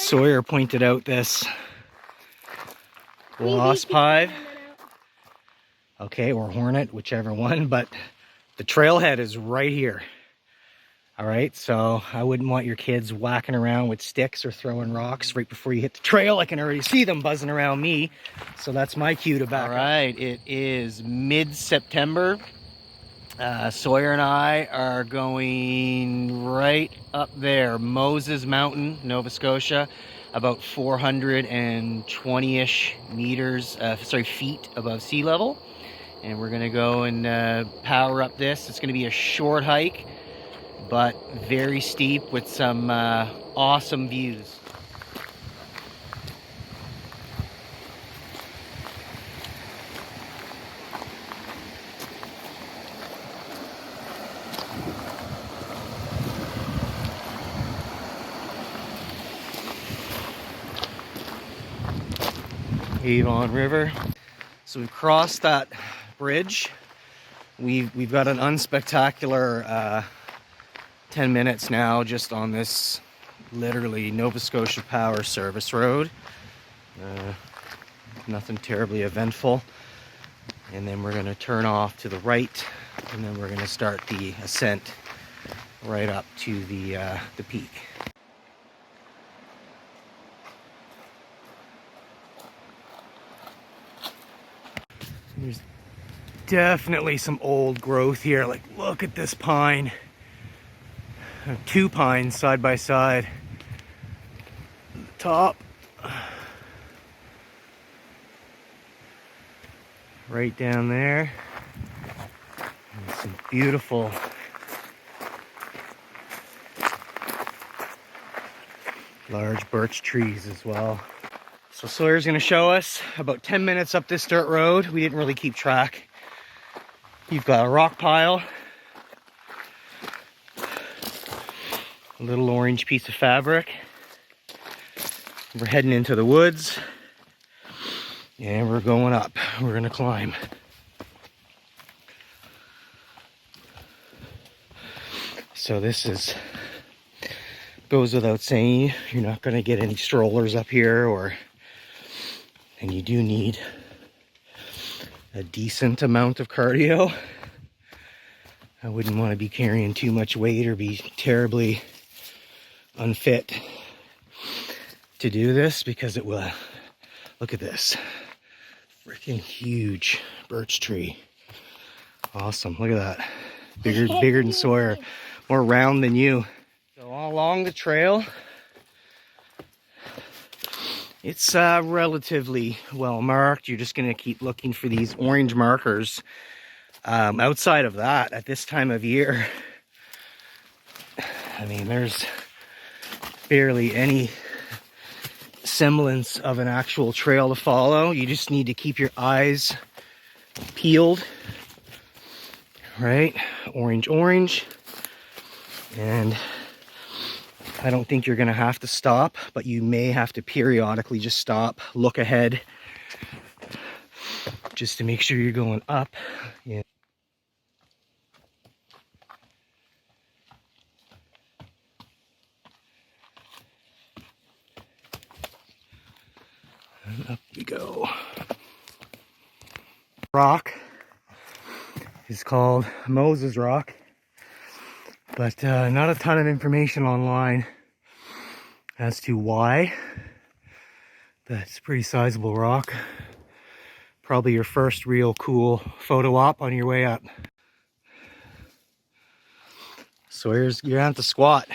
Sawyer pointed out this wasp hive. Okay, or hornet, whichever one, but the trailhead is right here. All right, so I wouldn't want your kids whacking around with sticks or throwing rocks right before you hit the trail. I can already see them buzzing around me, so that's my cue to back up. All right, it is mid-September. Sawyer and I are going right up there, Moses Mountain, Nova Scotia, about 420-ish meters, feet above sea level. And we're gonna go and power up this. It's gonna be a short hike, but very steep with some awesome views. Avon River. So we've crossed that bridge. We've got an unspectacular 10 minutes now just on this literally Nova Scotia Power Service Road. Nothing terribly eventful. And then we're gonna turn off to the right, and then we're gonna start the ascent right up to the peak. There's definitely some old growth here. Like, look at this pine. Two pines side by side. The top. Right down there. And some beautiful large birch trees as well. So Sawyer's gonna show us about 10 minutes up this dirt road. We didn't really keep track. You've got a rock pile, a little orange piece of fabric. We're heading into the woods, and we're going up. We're gonna climb. So this goes without saying, you're not gonna get any strollers up here, and you do need a decent amount of cardio. I wouldn't want to be carrying too much weight or be terribly unfit to do this, because it will. Look at this freaking huge birch tree. Awesome. Look at that. Bigger than Sawyer, more round than you. So all along the trail, it's relatively well marked. You're just gonna keep looking for these orange markers. Outside of that, at this time of year, I mean, there's barely any semblance of an actual trail to follow. You just need to keep your eyes peeled, right? Orange, orange. And I don't think you're gonna have to stop, but you may have to periodically just stop, look ahead, just to make sure you're going up. Yeah. And up we go. Rock is called Moses Rock, but not a ton of information online as to why. But it's a pretty sizable rock. Probably your first real cool photo op on your way up. So you're gonna have to squat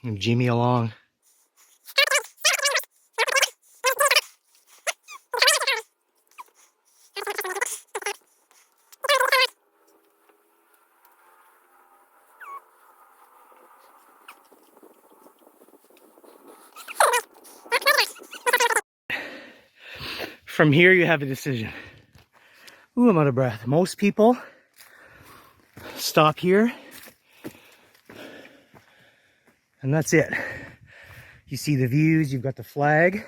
and jimmy along. From here, you have a decision. Ooh, I'm out of breath. Most people stop here, and that's it. You see the views, you've got the flag.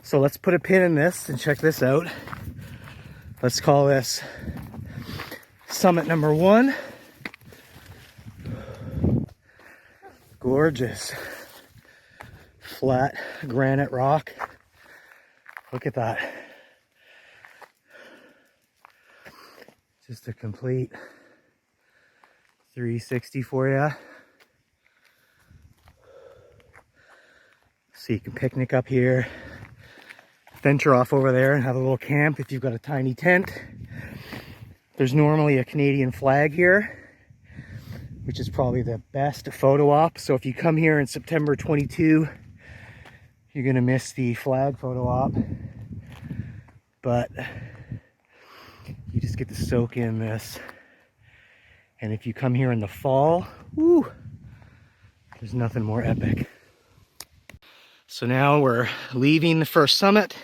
So let's put a pin in this and check this out. Let's call this summit number 1. Gorgeous. Flat granite rock. Look at that. Just a complete 360 for you. So you can picnic up here, venture off over there and have a little camp if you've got a tiny tent. There's normally a Canadian flag here, which is probably the best photo op. So if you come here in September 22, you're gonna miss the flag photo op. But you just get to soak in this. And if you come here in the fall, woo, there's nothing more epic. So now we're leaving the first summit.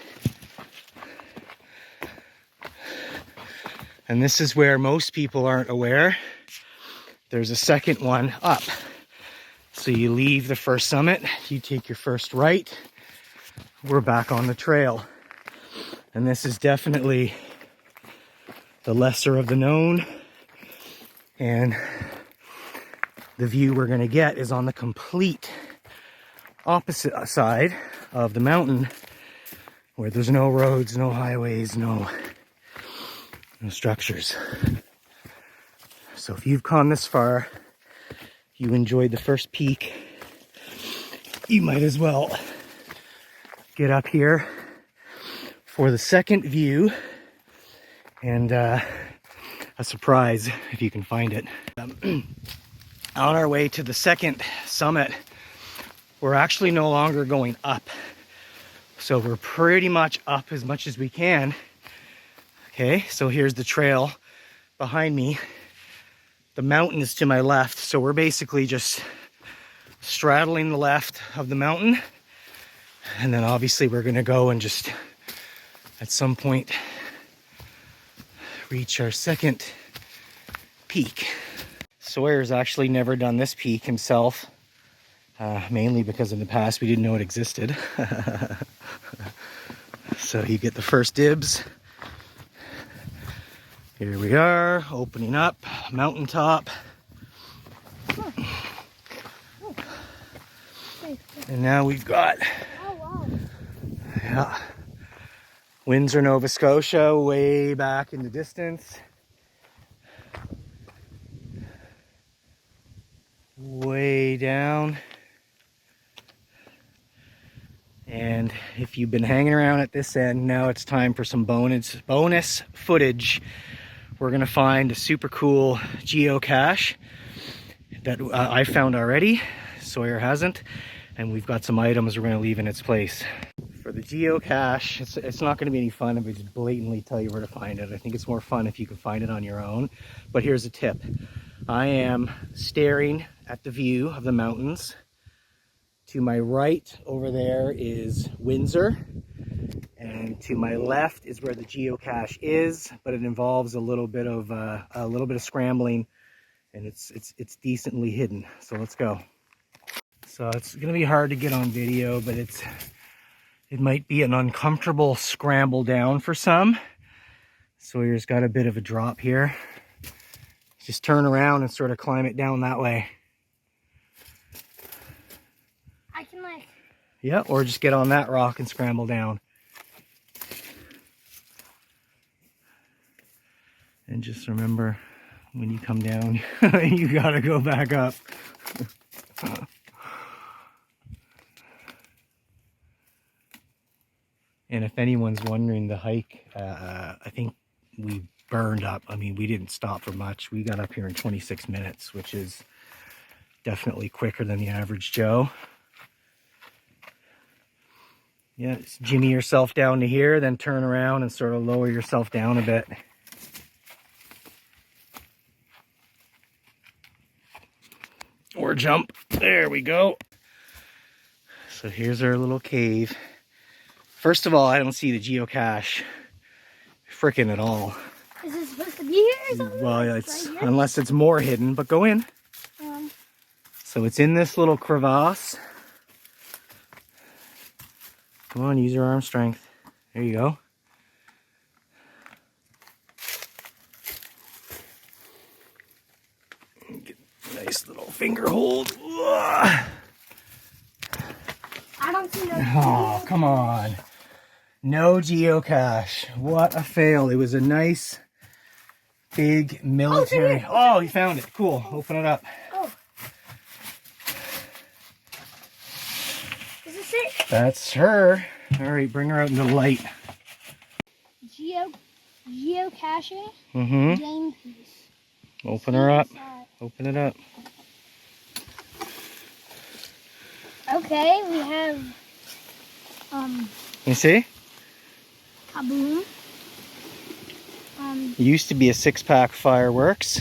And this is where most people aren't aware. There's a second one up. So you leave the first summit, you take your first right, we're back on the trail. And this is definitely the lesser of the known. And the view we're gonna get is on the complete opposite side of the mountain, where there's no roads, no highways, no structures. So if you've come this far, you enjoyed the first peak, you might as well get up here for the second view and a surprise if you can find it. On our way to the second summit, we're actually no longer going up. So we're pretty much up as much as we can. Okay, so here's the trail behind me. The mountain is to my left, so we're basically just straddling the left of the mountain. And then obviously we're gonna go and just at some point reach our second peak. Sawyer's actually never done this peak himself, mainly because in the past we didn't know it existed. So you get the first dibs. Here we are, opening up, mountaintop. And now we've got, yeah, Windsor, Nova Scotia, way back in the distance. Way down. And if you've been hanging around at this end, now it's time for some bonus footage. We're gonna find a super cool geocache that I found already. Sawyer hasn't. And we've got some items we're gonna leave in its place. For the geocache, it's not gonna be any fun if we just blatantly tell you where to find it. I think it's more fun if you can find it on your own. But here's a tip. I am staring at the view of the mountains. To my right over there is Windsor. And to my left is where the geocache is, but it involves a little bit of scrambling, and it's decently hidden. So let's go. So it's gonna be hard to get on video, but it might be an uncomfortable scramble down for some. Sawyer's got a bit of a drop here. Just turn around and sort of climb it down that way. I can like... Yeah, or just get on that rock and scramble down. And just remember, when you come down, you gotta go back up. And if anyone's wondering, the hike, I think we burned up. I mean, we didn't stop for much. We got up here in 26 minutes, which is definitely quicker than the average Joe. Yeah, just jimmy yourself down to here, then turn around and sort of lower yourself down a bit. Or jump. There we go. So here's our little cave. First of all, I don't see the geocache frickin' at all. Is it supposed to be here or something? Well, it's right here? Unless it's more hidden, but go in. So it's in this little crevasse. Come on, use your arm strength. There you go. Get a nice little finger hold. Ugh. Obviously no. Oh, come on. No geocache. What a fail. It was a nice, big military. Oh, you found it. Cool. Open it up. Oh. Is this it? That's her. All right, bring her out into the light. Geocaching. Mm-hmm. Game piece. Open her up. Open it up. Okay, we have You see? kaboom. It used to be a 6-pack fireworks.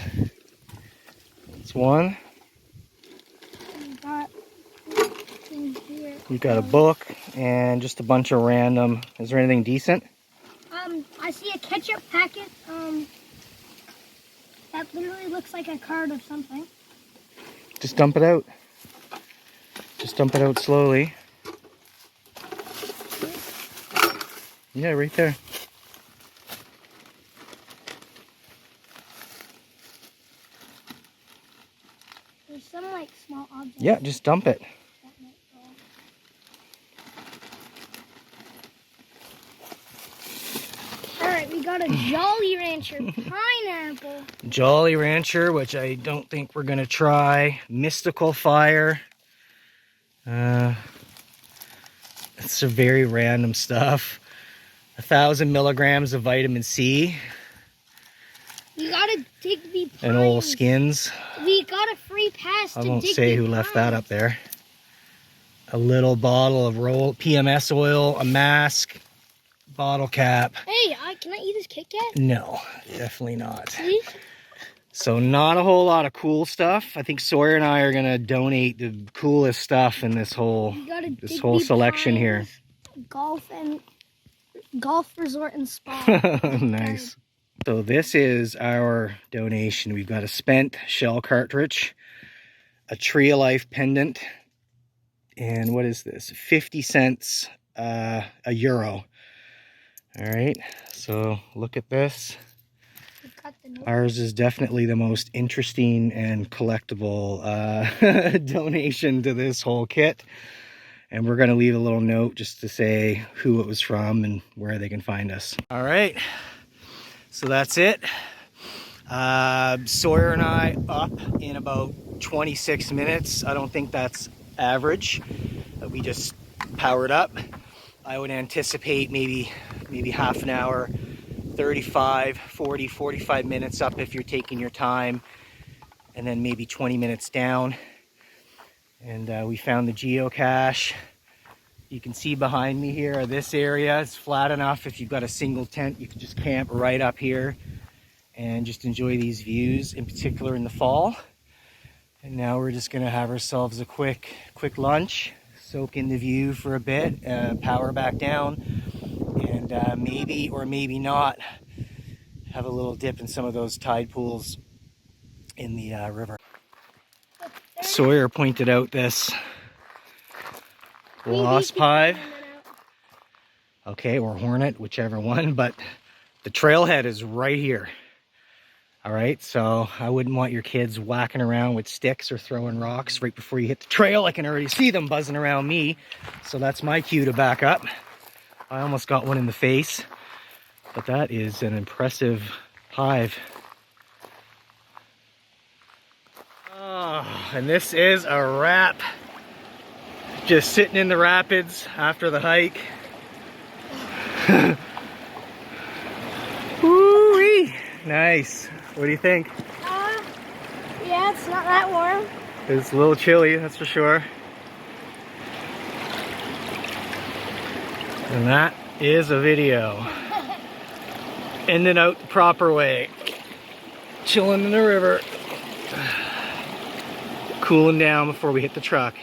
It's one. We got in here. You got a book and just a bunch of random. Is there anything decent? I see a ketchup packet. That literally looks like a card of something. Just dump it out. Just dump it out slowly. Yeah, right there. There's some like small objects. Yeah, just dump it. That might go. Alright, we got a Jolly Rancher pineapple. Jolly Rancher, which I don't think we're gonna try. Mystical Fire. It's some very random stuff. 1,000 milligrams of vitamin C. We gotta dig the pines. And old skins. We got a free pass to I dig won't the say who left that pines. up there. A little bottle of PMS oil, a mask, bottle cap. Hey, can I eat this Kit Kat? No, definitely not. Please? So not a whole lot of cool stuff. I think Sawyer and I are gonna donate the coolest stuff in this whole We gotta dig whole the selection here. pines. Golf resort and spa. Nice. So this is our donation. We've got a spent shell cartridge, a Tree of Life pendant, and what is this? 50 cents a euro. All right, so look at this. We got the note. Ours is definitely the most interesting and collectible donation to this whole kit. And we're going to leave a little note just to say who it was from and where they can find us. All right, so that's it. Sawyer and I up in about 26 minutes. I don't think that's average. We just powered up. I would anticipate maybe half an hour, 35, 40, 45 minutes up if you're taking your time, and then maybe 20 minutes down. And we found the geocache. You can see behind me here, this area is flat enough. If you've got a single tent, you can just camp right up here and just enjoy these views, in particular in the fall. And now we're just gonna have ourselves a quick lunch, soak in the view for a bit, power back down, and maybe or maybe not have a little dip in some of those tide pools in the river. Sawyer pointed out this wasp hive. Okay, or hornet, whichever one, but the trailhead is right here. All right, so I wouldn't want your kids whacking around with sticks or throwing rocks right before you hit the trail. I can already see them buzzing around me, so that's my cue to back up. I almost got one in the face, but that is an impressive hive. Oh, and this is a wrap. Just sitting in the rapids after the hike. Woo-wee! Nice. What do you think? Yeah, it's not that warm. It's a little chilly, that's for sure. And that is a video. Ending out the proper way. Chilling in the river. Cooling down before we hit the truck.